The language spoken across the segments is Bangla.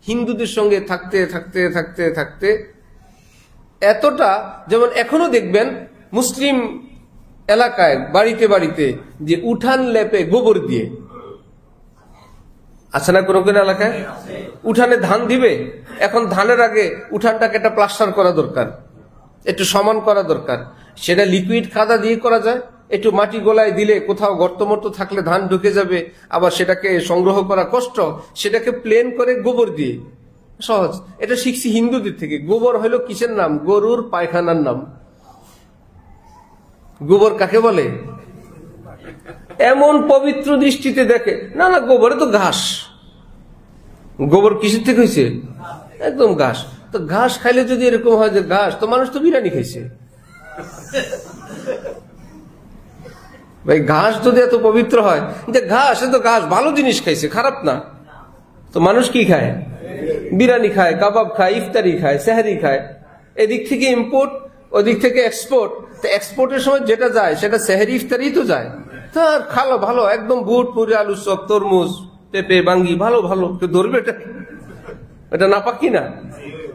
হিন্দুদের সঙ্গে থাকতে থাকতে থাকতে থাকতে এতটা, যেমন এখনো দেখবেন মুসলিম এলাকায় বাড়িতে বাড়িতে যে উঠান লেপে গোবর দিয়ে, আছে না কোনো কোনো এলাকায়? উঠানে ধান দিবে, এখন ধানের আগে উঠানটাকে একটা প্লাস্টার করা দরকার, একটু সমান করা দরকার। সেটা লিকুইড কাদা দিয়ে করা যায়, একটু মাটি গোলায় দিলে কোথাও গর্ত মর্ত থাকলে ধান ঢুকে যাবে, আবার সেটাকে সংগ্রহ করা কষ্ট, সেটাকে প্লেন করে গোবর দিয়ে সহজ। এটা শিখছি হিন্দুদের থেকে। গোবর হলো কিসের নাম? গরুর পায়খানার নাম। গোবর কাকে বলে? এমন পবিত্র দৃষ্টিতে দেখে, না না গোবরে তো ঘাস। গোবর কিসের থেকে হয়েছে? একদম ঘাস। তো ঘাস খাইলে যদি এরকম হয় যে ঘাস, তো মানুষ তো বিরিয়ানি খাইছে। ভাই ঘাস যদি এত পবিত্র হয়, যে ঘাস, এ তো ঘাস ভালো জিনিস খাইছে, খারাপ না। তো মানুষ কি খায়? বিরিয়ানি খায়, কাবাব খায়, ইফতারি খায়, সেহরি খায়। এদিক থেকে ইম্পোর্ট, ওদিক থেকে এক্সপোর্ট। তো এক্সপোর্টের সময় যেটা যায় সেটা সেহরি ইফতারি তো যায়। তার খালো ভালো, একদম বুট পুরি, আলু চপ, তরমুজ, পেঁপে, বাঙ্গি, ভালো ভালো। ধরবে এটা? এটা নাপাক কি না?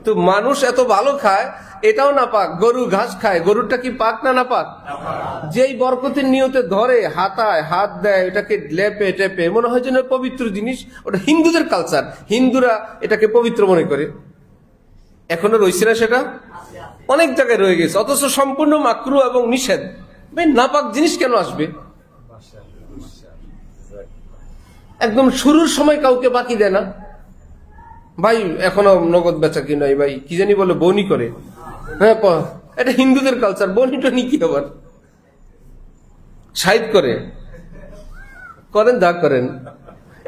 তো মানুষ এত ভালো খায়, এটাও নাপাক। গরু ঘাস খায়, গরুটা কি পাক না নাপাক? যেই বরকতের নিয়তে ধরে, হাতায় হাত দেয়, এটাকে লেপে টেপে, মনে হয় যেন পবিত্র জিনিস। ওটা হিন্দুদের কালচার, হিন্দুরা এটাকে পবিত্র মনে করে। এখনো রয়েছে না সেটা? অনেক জায়গায় রয়ে গেছে, অথচ সম্পূর্ণ মাকরু এবং নিষেধ। নাপাক জিনিস কেন আসবে? একদম শুরুর সময় কাউকে বাকি দেয় না। ভাই এখনো নগদ বেচা কি নয়, ভাই কি জানি বলে বনি করে। হ্যাঁ, এটা হিন্দুদের কালচার। বনি টনি কি আবার সাহিদ করে করেন, যা করেন,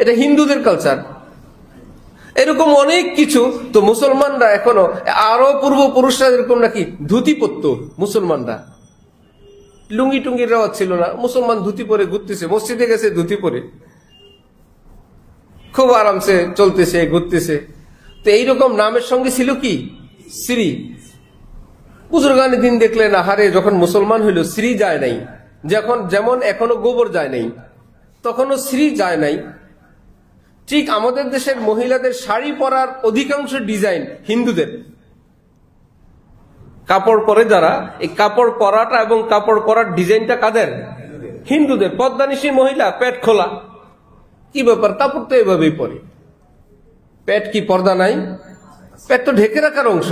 এটা হিন্দুদের কালচার। এরকম অনেক কিছু। তো মুসলমানরা এখনো, আরো পূর্বপুরুষরা এরকম নাকি ধুতি পরতো। মুসলমানরা লুঙ্গি টুঙ্গির রেওয়াজ ছিল না, মুসলমান ধুতি পরে ঘুরতেছে, মসজিদে গেছে ধুতি পরে, খুব আরামসে চলতেছে, ঘুরতেছে। তো এইরকম নামের সঙ্গে ছিল কি? শ্রী। বুজুর্গানের দিন দেখলেন, আহারে যখন মুসলমান হইল শ্রী যায় নাই। যেমন এখনো গোবর যায় নাই, তখনও শ্রী যায় নাই। ঠিক আমাদের দেশের মহিলাদের শাড়ি পরার অধিকাংশ ডিজাইন হিন্দুদের। কাপড় পরে যারা, এই কাপড় পরাটা এবং কাপড় পরার ডিজাইনটা কাদের? হিন্দুদের। পদ্মানিশী মহিলা পেট খোলা, কি ব্যাপার? কাপড় তো এভাবেই পরে। পেট কি পর্দা নাই? পেট তো ঢেকে রাখার অংশ।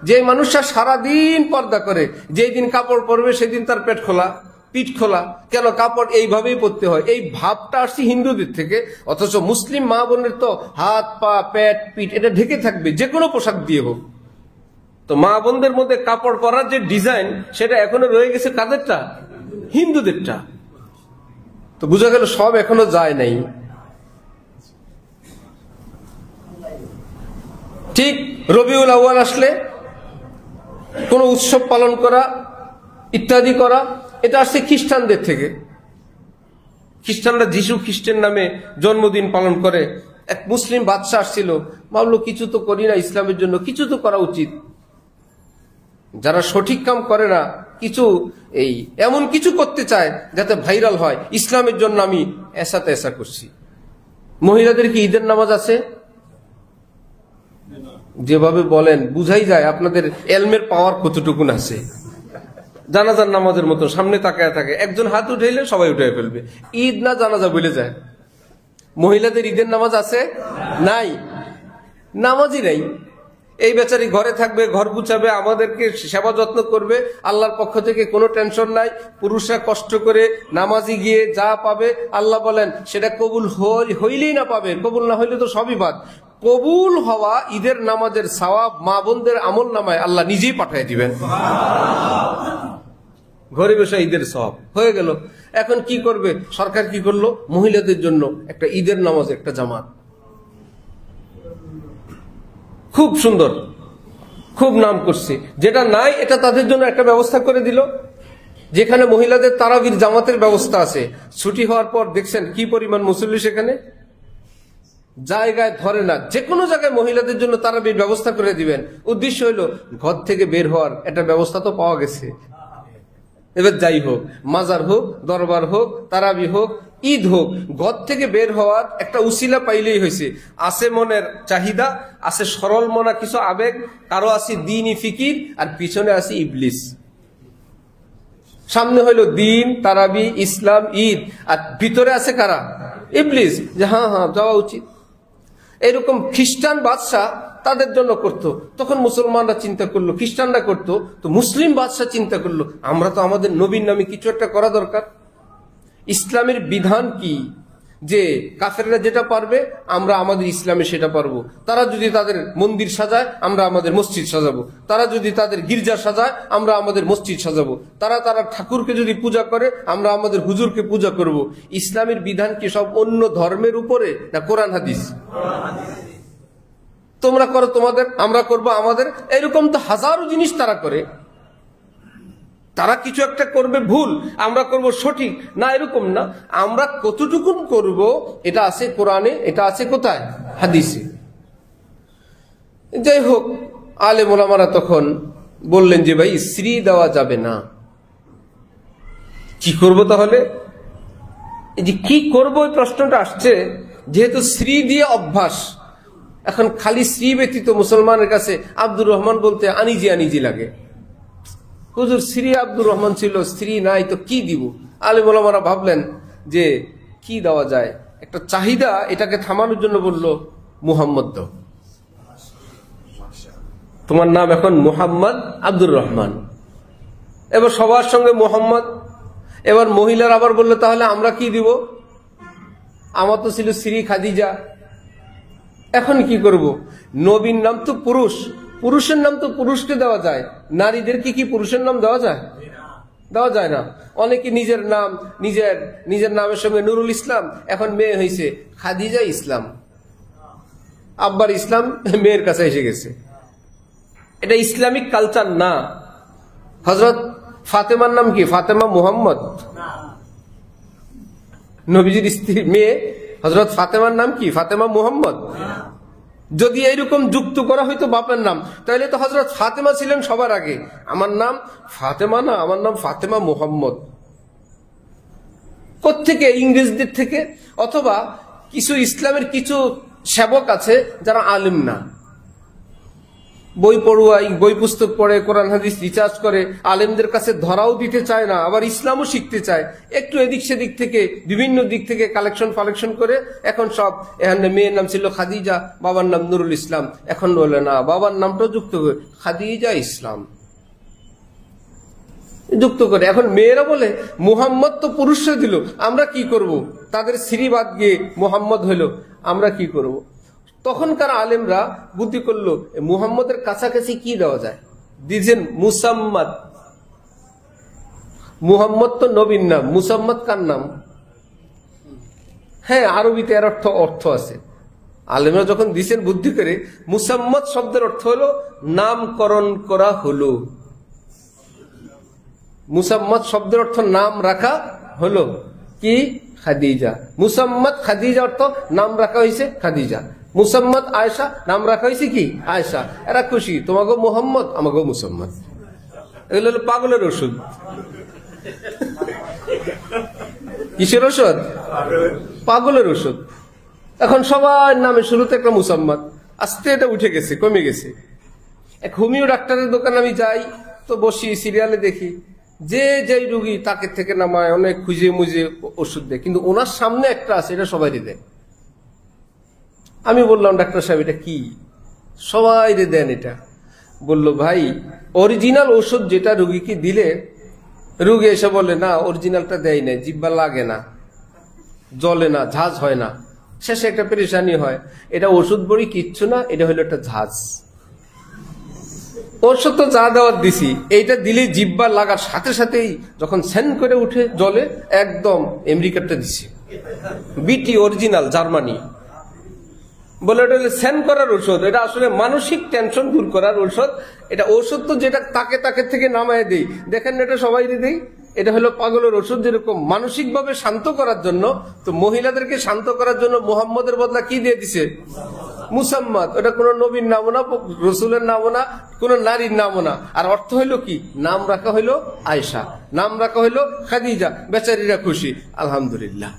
যে মানুষটা সারাদিন পর্দা করে, যেই দিন কাপড় পরবে সেদিন তার পেট খোলা, পিঠ খোলা। কেন? কাপড় এইভাবেই পরতে হয়। এই ভাবটা আসছে হিন্দুদের থেকে। অথচ মুসলিম মা বোনের তো হাত পা, পেট, পিঠ এটা ঢেকে থাকবে, যে কোনো পোশাক দিয়ে হোক। তো মা বোনদের মধ্যে কাপড় পরার যে ডিজাইন, সেটা এখনো রয়ে গেছে কাদেরটা? হিন্দুদেরটা। তো বোঝা গেল সব এখনো যায় নাই। ঠিক রবিউল আউয়াল আসলে কোন উৎসব পালন করা ইত্যাদি করা, এটা আসছে খ্রিস্টানদের থেকে। খ্রিস্টানরা যিশু খ্রিস্টের নামে জন্মদিন পালন করে। এক মুসলিম বাদশা আসছিল, ভাবলো কিছু তো করি না ইসলামের জন্য, কিছু তো করা উচিত। যারা সঠিক কাম করে না, কিছু এমন কিছু করতে চায় যাতে ভাইরাল হয়, ইসলামের জন্য আমি এসা তেসা করছি। মহিলাদের কি ঈদের নামাজ আছে? যেভাবে বলেন বুঝাই যায় আপনাদের এলমের পাওয়ার কতটুকুন আছে। জানাজার নামাজের মতো সামনে তাকায় থাকে, একজন হাত উঠাইলে সবাই উঠাই ফেলবে। ঈদ না জানাজা বলে যায়। মহিলাদের ঈদের নামাজ আছে? নাই, নামাজই নাই। এই বেচারি ঘরে থাকবে, ঘর গুছাবে, আমাদেরকে সেবা যত্ন করবে, আল্লাহর পক্ষ থেকে কোনো টেনশন নাই। পুরুষরা কষ্ট করে নামাজি গিয়ে যা পাবে, আল্লাহ বলেন সেটা কবুল হইলেই না পাবে, কবুল না হইলে তো সবই বাদ। কবুল হওয়া ঈদের নামাজের সওয়াব মা বোনদের আমল নামায় আল্লাহ নিজেই পাঠিয়ে দিবেন। ঘরে বসে ঈদের সওয়াব হয়ে গেল। এখন কি করবে সরকার? কি করলো? মহিলাদের জন্য একটা ঈদের নামাজ, একটা জামাত, খুব সুন্দর, খুব নাম করছে। যেটা নাই এটা তাদের জন্য একটা ব্যবস্থা করে দিল, যেখানে মহিলাদের তারাবির জামাতের ব্যবস্থা আছে। ছুটি হওয়ার পর দেখছেন কি পরিমাণ মুসল্লি সেখানে, জায়গায় ধরে না। যে কোনো জায়গায় মহিলাদের জন্য তারাবির ব্যবস্থা করে দিবেন। উদ্দেশ্য হইল ঘর থেকে বের হওয়ার একটা ব্যবস্থা তো পাওয়া গেছে। এবার যাই হোক, মাজার হোক, দরবার হোক, তারাবি হোক, ঈদ হোক, ঘর থেকে বের হওয়ার একটা উসিলা পাইলেই হয়েছে। আছে মনের চাহিদা, আছে সরল মনা কিছু আবেগ, কারো আছে দ্বীনি ফিকির, আর পিছনে আছে ইবলিস। সামনে হইলো দিন, তারাবি, ইসলাম, ঈদ, আর ভিতরে আছে কারা? ইবলিস, যে হ্যাঁ হ্যাঁ যাওয়া উচিত। এরকম খ্রিস্টান বাদশাহ তাদের জন্য করত, তখন মুসলমানরা চিন্তা করলো, খ্রিস্টানরা করতো, তো মুসলিম বাদশাহ চিন্তা করলো আমরা তো আমাদের নবীর নামে কিছু একটা করা দরকার। ইসলামের বিধান কি যে কাফেররা যেটা পারবে আমরা আমাদের ইসলামে সেটা পারবো। তারা যদি তাদের মন্দির সাজায় আমরা আমাদের মসজিদ সাজাবো, তারা যদি তাদের গির্জা সাজায় আমরা আমাদের মসজিদ সাজাবো, তারা ঠাকুরকে যদি পূজা করে আমরা আমাদের হুজুরকে পূজা করব। ইসলামের বিধান কি সব অন্য ধর্মের উপরে, না কোরআন হাদিস? তোমরা করো তোমাদের, আমরা করব আমাদের। এরকম তো হাজারো জিনিস তারা করে। তারা কিছু একটা করবে ভুল, আমরা করব সঠিক, না এরকম না। আমরা কতটুকুন করব এটা আছে কোরআনে, এটা আছে কোথায়? হাদিসে। যাই হোক, আলেম ওলামারা তখন বললেন যে ভাই স্ত্রী দেওয়া যাবে না। কি করব তাহলে? এই যে কি করব এই প্রশ্নটা আসছে, যেহেতু স্ত্রী দিয়ে অভ্যাস। এখন খালি স্ত্রী ব্যতীত মুসলমানের কাছে আব্দুর রহমান বলতে আনিজি আনিজি লাগে। হুজুর স্ত্রী আব্দুর রহমান ছিল, স্ত্রী নাই, তো কি দিব? আলেম ওলামারা ভাবলেন যে কি দেওয়া যায়, একটা চাহিদা, এটাকে থামানোর জন্য বলল মুহাম্মদ দাও। তোমার নাম এখন মুহাম্মদ আব্দুর রহমান। এবার সবার সঙ্গে মুহাম্মদ। এবার মহিলার আবার বললো তাহলে আমরা কি দিব? আমার তো ছিল স্ত্রী খাদিজা, এখন কি করব? নবীর নাম তো পুরুষ, পুরুষের নাম তো পুরুষকে দেওয়া যায়, নারীদেরকে কি পুরুষের নাম দেওয়া যায়? দেওয়া যায় না। অনেকে নিজের নাম নিজের নামের সঙ্গে নুরুল ইসলাম, এখন মেয়ে হয়েছে খাদিজা ইসলাম, আব্বার ইসলাম মেয়ের কাছে এসে গেছে। এটা ইসলামিক কালচার না। হযরত ফাতেমার নাম কি? ফাতেমা মুহাম্মদ। নবীজির স্ত্রী মেয়ে হযরত ফাতেমার নাম কি? ফাতেমা মুহাম্মদ। যদি এইরকম যুক্ত করা হইতো বাপের নাম, তাহলে তো হযরত ফাতেমা ছিলেন সবার আগে। আমার নাম ফাতেমা না, আমার নাম ফাতেমা মুহাম্মদ। কোত্থেকে? ইংরেজদের থেকে। অথবা কিছু ইসলামের কিছু সেবক আছে যারা আলেম না, বই পড়ুয়াই, বই পুস্তক পড়ে, কোরআন হাদিস রিসার্চ করে, আলেমদের কাছে ধরাও দিতে চায় না, আবার ইসলামও শিখতে চায়। একটু এদিক সেদিক থেকে বিভিন্ন দিক থেকে কালেকশন করে এখন সব, এখানে মেয়ের নাম ছিল খাদিজা, বাবার নাম নুরুল ইসলাম, এখন বলে না বাবার নামটাও যুক্ত করে খাদিজা ইসলাম যুক্ত করে। এখন মেয়েরা বলে মুহাম্মদ তো পুরুষরা দিল, আমরা কি করব? তাদের স্ত্রী বাদ গিয়ে মুহাম্মদ হইল, আমরা কি করব? তখনকার আলেমরা বুদ্ধি করলো মুহাম্মদের কাছাকাছি কি দেওয়া যায়, দিয়েছেন মুসাম্মদ। মুহাম্মদ তো নবীর নাম, মুসাম্মদ কার নাম? হ্যাঁ, আরবিতে এর অর্থ আছে। আলেমরা যখন দিয়েছেন বুদ্ধি করে, মুসাম্মদ শব্দের অর্থ হলো নামকরণ করা হলো। মুসাম্মদ শব্দের অর্থ নাম রাখা হলো কি? খাদিজা। মুসাম্মদ খাদিজা অর্থ নাম রাখা হয়েছে খাদিজা। মুসাম্মদ আয়েশা নাম রাখা হয়েছে কি? আয়েশা। এরা খুশি, তোমাকে মুহাম্মদ, আমাকে মুসাম্মদ। এগুলো হলো পাগলের ওষুধ। কিসের ওষুধ? পাগলের ওষুধ। এখন সবার নামে শুরুতে একটা মুসাম্মদ, আস্তে এটা উঠে গেছে, কমে গেছে। এক হোমিও ডাক্তারের দোকানে আমি যাই তো বসি, সিরিয়ালে দেখি যে যেই রুগী তাকে থেকে নামায়, অনেক খুঁজে মুজে ওষুধ দেয়, কিন্তু ওনার সামনে একটা আছে, এটা সবাই দেয়। আমি বললাম ডাক্তার সাহেব এটা কি? সবাই দেন এটা। বলল ভাই অরিজিনাল ওষুধ যেটা রুগীকে দিলে রুগী এসে বলে না অরিজিনালটা দেয় না, জিব্বা লাগে না, জ্বলে না, ঝাঁজ হয় না, শেষে একটা পেরেশানি হয়। এটা ওষুধ বড়ি কিচ্ছু না, এটা হলো একটা ঝাঁজ। ওষুধ তো যা দেওয়ার দিছি, এইটা দিলে জিব্বা লাগার সাথে সাথেই যখন সেন করে উঠে জলে, একদম আমেরিকারটা দিছি, বিটি অরিজিনাল জার্মানি। বলে এটা সেন করার ঔষধ, এটা আসলে মানসিক টেনশন দূর করার ঔষধ। এটা ঔষধ তো যেটা তাকে থেকে নামায় দেই, দেখেন এটা সবাই দেই, এটা হলো পাগলের ওষুধ। যেরকম মানসিক ভাবে শান্ত করার জন্য, তো মহিলাদেরকে শান্ত করার জন্য মুহাম্মদের বদলা কি দিয়ে দিছে? মুসাম্মদ। এটা কোন নবীর নামও না, রসুলের নামও না, কোন নারীর নামও না। আর অর্থ হইলো কি? নাম রাখা হইলো আয়েশা, নাম রাখা হইলো খাদিজা। বেচারীরা খুশি, আলহামদুলিল্লাহ।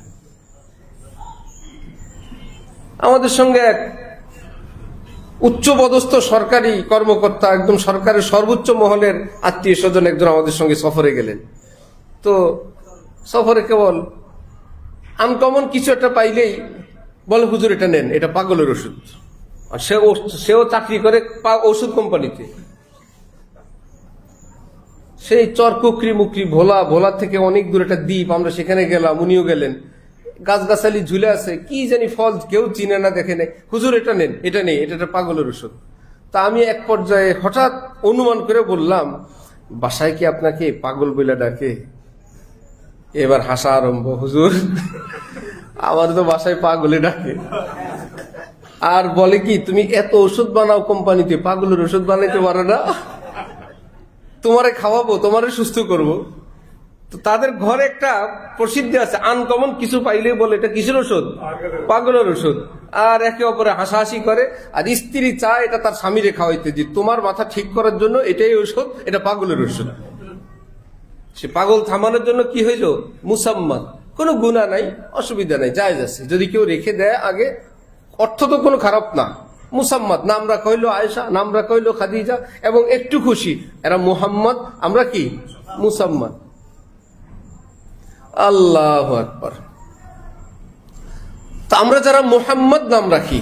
আমাদের সঙ্গে এক উচ্চপদস্থ সরকারি কর্মকর্তা, একদম সরকারের সর্বোচ্চ মহলের আত্মীয় স্বজন একজন আমাদের সঙ্গে সফরে গেলেন। তো সফরে কেবল আনকমন কিছু একটা পাইলেই বলে, হুজুর এটা নেন, এটা পাগলের ওষুধ। আর সেও চাকরি করে ওষুধ কোম্পানিতে। সেই চরকুকরি মুকরি ভোলা থেকে অনেক দূর একটা দ্বীপ, আমরা সেখানে গেলাম, উনিও গেলেন। গাছগাছালি ঝুলে আছে, কি জানি ফল, কেউ চিনে না, দেখে নেই। হুজুর এটা নেন, এটা নেই, এটা একটা পাগলের ওষুধ। তা আমি এক পর্যায়ে হঠাৎ অনুমান করে বললাম, বাসায় কি আপনাকে পাগল বলে ডাকে? এবার হাসা আরম্ভ। হুজুর আমার তো বাসায় পাগলে ডাকে। আর বলে কি, তুমি এত ওষুধ বানাও কোম্পানিতে, পাগলের ওষুধ বানাইতে পারো না? তোমারে খাওয়াবো, তোমারে সুস্থ করব। তো তাদের ঘরে একটা প্রসিদ্ধি আছে, আনকমন কিছু পাইলেই বলে এটা কিসের ওষুধ? পাগলের ওষুধ। আর একে অপরে হাসাহাসি করে। আর স্ত্রী চায় এটা তার স্বামীরে খাওয়াইতে, যে তোমার মাথা ঠিক করার জন্য এটাই ওষুধ, এটা পাগলের ওষুধ। সে পাগল থামানোর জন্য কি হইল? মুসাম্মাদ। কোনো গুনাহ নাই, অসুবিধা নাই, জায়েজ আছে। যদি কেউ রেখে দেয় আগে, অর্থ তো কোনো খারাপ না। মুসাম্মাদ, নাম রাখা হইলো আয়েশা, নাম রাখা হইলো খাদিজা, এবং একটু খুশি এরা মুহাম্মদ, আমরা কি মুসাম্মাদ। আল্লাহু আকবার। তা আমরা যারা মুহাম্মদ নাম রাখি,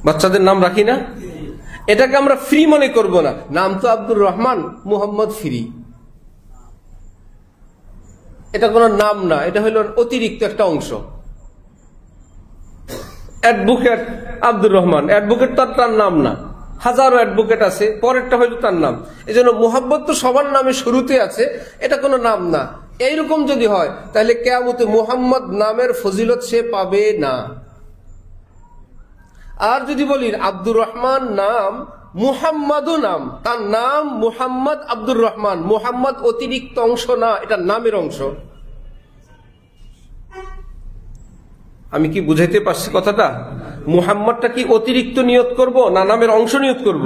বাচ্চাদের নাম রাখি না, এটাকে আমরা ফ্রি মনে করব না। নাম তো আব্দুর রহমান, মুহাম্মদ ফ্রি, এটা কোনো নাম না, এটা হলো অতিরিক্ত একটা অংশ। অ্যাডভোকেট আব্দুর রহমান, অ্যাডভোকেট তার নাম না, হাজারো অ্যাডভোকেট আছে, পরেরটা হইল তার নাম। এই জন্য মুহাম্মদ তো সবার নামে শুরুতে আছে, এটা কোনো নাম না। এইরকম যদি হয় তাহলে কিয়ামতে মুহাম্মদ নামের ফজিলত সে পাবে না। আর যদি বলি আব্দুর রহমান নাম, মুহাম্মাদও নাম, তার নাম মুহাম্মদ আব্দুর রহমান, মুহাম্মদ অতিরিক্ত অংশ না, এটা নামের অংশ। আমি কি বুঝাইতে পারছি কথাটা? মুহাম্মদটা কি অতিরিক্ত নিয়ত করব না নামের অংশ নিয়ত করব?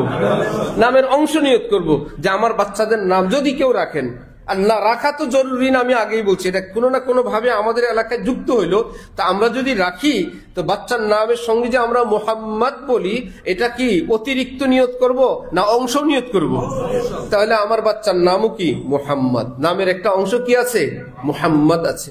নামের অংশ নিয়ত করব, যে আমার বাচ্চাদের নাম যদি কেউ রাখেন, আর না রাখা তো জরুরি না, আমি আগেই বলছি, এটা কোনো না কোনো ভাবে আমাদের এলাকায় যুক্ত হইলো। তা আমরা যদি রাখি, তো বাচ্চার নামের সঙ্গে যে আমরা মুহাম্মদ বলি, এটা কি অতিরিক্ত নিয়ত করব না অংশ নিয়ত করব? তাহলে আমার বাচ্চার নামও কি মুহাম্মদ, নামের একটা অংশ কি আছে? মুহাম্মদ আছে।